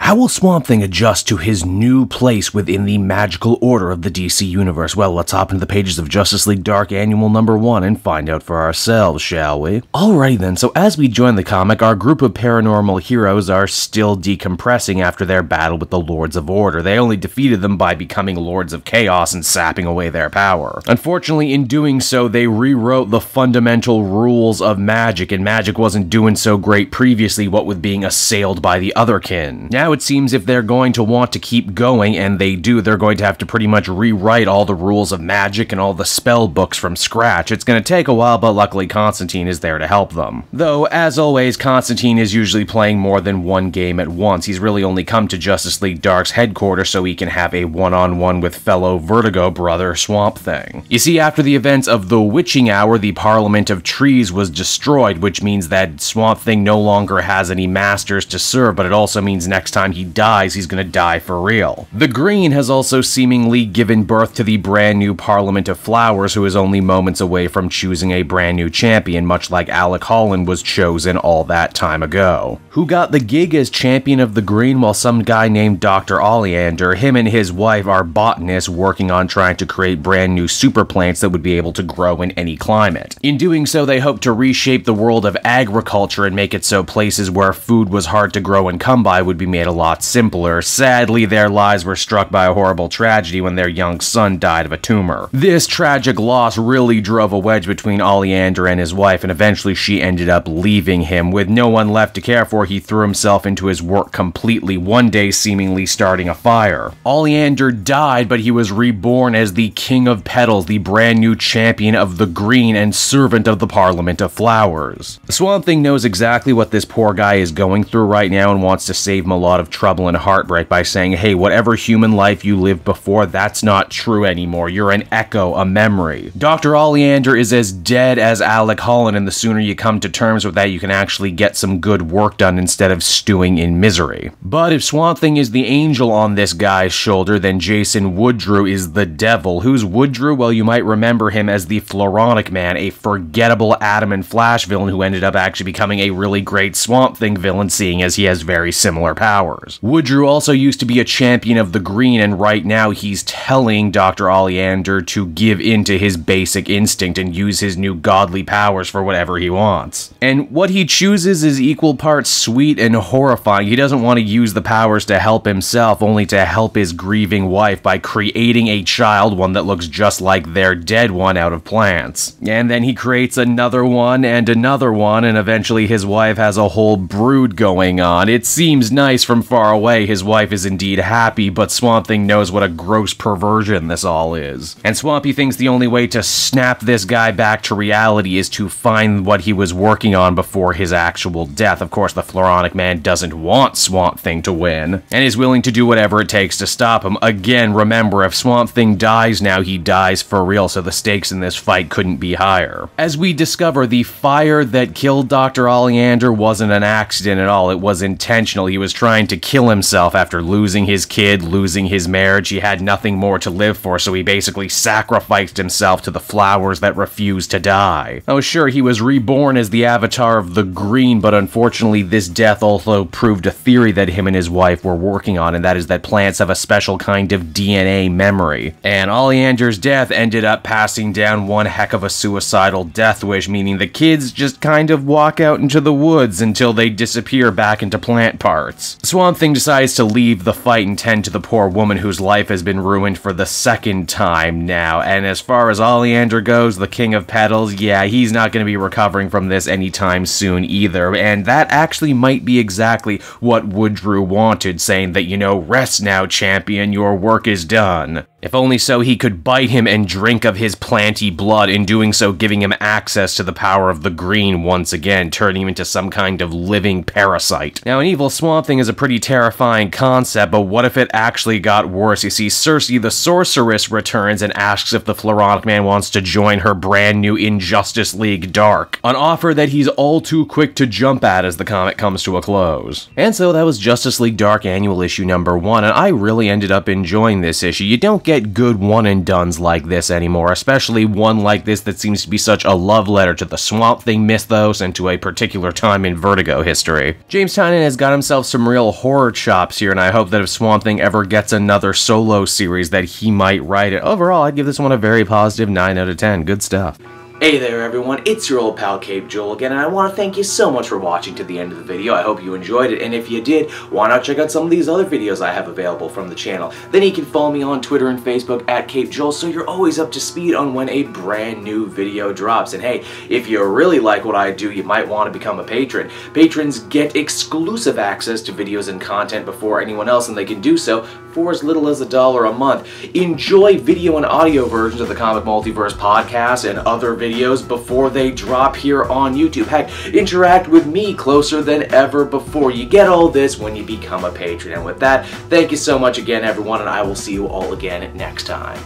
How will Swamp Thing adjust to his new place within the magical order of the DC Universe? Well, let's hop into the pages of Justice League Dark Annual #1 and find out for ourselves, shall we? Alrighty then, so as we join the comic, our group of paranormal heroes are still decompressing after their battle with the Lords of Order. They only defeated them by becoming Lords of Chaos and sapping away their power. Unfortunately, in doing so, they rewrote the fundamental rules of magic, and magic wasn't doing so great previously, what with being assailed by the Otherkin. Now it seems if they're going to want to keep going, and they do, they're going to have to pretty much rewrite all the rules of magic and all the spell books from scratch. It's going to take a while, but luckily Constantine is there to help them. Though, as always, Constantine is usually playing more than one game at once. He's really only come to Justice League Dark's headquarters so he can have a one-on-one with fellow Vertigo brother Swamp Thing. You see, after the events of the Witching Hour, the Parliament of Trees was destroyed, which means that Swamp Thing no longer has any masters to serve, but it also means next time he dies, he's gonna die for real. The Green has also seemingly given birth to the brand new Parliament of Flowers, who is only moments away from choosing a brand new champion, much like Alec Holland was chosen all that time ago. Who got the gig as champion of the Green? Well, some guy named Dr. Oleander. Him and his wife are botanists working on trying to create brand new super plants that would be able to grow in any climate. In doing so, they hope to reshape the world of agriculture and make it so places where food was hard to grow and come by would be made a lot simpler. Sadly, their lives were struck by a horrible tragedy when their young son died of a tumor. This tragic loss really drove a wedge between Oleander and his wife, and eventually she ended up leaving him. With no one left to care for, he threw himself into his work completely, one day seemingly starting a fire. Oleander died, but he was reborn as the King of Petals, the brand new champion of the Green and servant of the Parliament of Flowers. Swamp Thing knows exactly what this poor guy is going through right now and wants to save him a lot of trouble and heartbreak by saying, hey, whatever human life you lived before, that's not true anymore. You're an echo, a memory. Dr. Oleander is as dead as Alec Holland, and the sooner you come to terms with that, you can actually get some good work done instead of stewing in misery. But if Swamp Thing is the angel on this guy's shoulder, then Jason Woodrue is the devil. Who's Woodrue? Well, you might remember him as the Floronic Man, a forgettable Atom and Flash villain who ended up actually becoming a really great Swamp Thing villain, seeing as he has very similar powers. Woodrue also used to be a champion of the Green, and right now he's telling Dr. Oleander to give in to his basic instinct and use his new godly powers for whatever he wants. And what he chooses is equal parts sweet and horrifying. He doesn't want to use the powers to help himself, only to help his grieving wife by creating a child, one that looks just like their dead one, out of plants. And then he creates another one, and eventually his wife has a whole brood going on. It seems nice from far away. His wife is indeed happy, but Swamp Thing knows what a gross perversion this all is. And Swampy thinks the only way to snap this guy back to reality is to find what he was working on before his actual death. Of course, the Floronic Man doesn't want Swamp Thing to win, and is willing to do whatever it takes to stop him. Again, remember, if Swamp Thing dies now, he dies for real, so the stakes in this fight couldn't be higher. As we discover, the fire that killed Dr. Oleander wasn't an accident at all. It was intentional. He was trying to kill himself after losing his kid, losing his marriage. He had nothing more to live for, so he basically sacrificed himself to the flowers that refused to die. Oh sure, he was reborn as the avatar of the Green, but unfortunately this death also proved a theory that him and his wife were working on, and that is that plants have a special kind of DNA memory. And Oleander's death ended up passing down one heck of a suicidal death wish, meaning the kids just kind of walk out into the woods until they disappear back into plant parts. Swamp Thing decides to leave the fight and tend to the poor woman whose life has been ruined for the second time now. And as far as Oleander goes, the King of Petals, yeah, he's not going to be recovering from this anytime soon either. And that actually might be exactly what Woodrue wanted, saying that, you know, rest now, champion, your work is done. If only so he could bite him and drink of his planty blood, in doing so giving him access to the power of the Green once again, turning him into some kind of living parasite. Now, an evil Swamp Thing is a pretty terrifying concept, but what if it actually got worse? You see, Cersei the Sorceress returns and asks if the Floronic Man wants to join her brand new Injustice League Dark, an offer that he's all too quick to jump at as the comic comes to a close. And so that was Justice League Dark Annual Issue #1, and I really ended up enjoying this issue. You don't get get good one-and-dones like this anymore, especially one like this that seems to be such a love letter to the Swamp Thing mythos and to a particular time in Vertigo history. James Tynion has got himself some real horror chops here, and I hope that if Swamp Thing ever gets another solo series that he might write it. Overall, I'd give this one a very positive 9 out of 10. Good stuff. Hey there everyone, it's your old pal Cape Joel again, and I want to thank you so much for watching to the end of the video. I hope you enjoyed it, and if you did, why not check out some of these other videos I have available from the channel. Then you can follow me on Twitter and Facebook at Cape Joel, so you're always up to speed on when a brand new video drops. And hey, if you really like what I do, you might want to become a patron. Patrons get exclusive access to videos and content before anyone else, and they can do so for as little as $1 a month. Enjoy video and audio versions of the Comic Multiverse podcast and other videos before they drop here on YouTube. Heck, interact with me closer than ever before. You get all this when you become a patron. And with that, thank you so much again, everyone, and I will see you all again next time.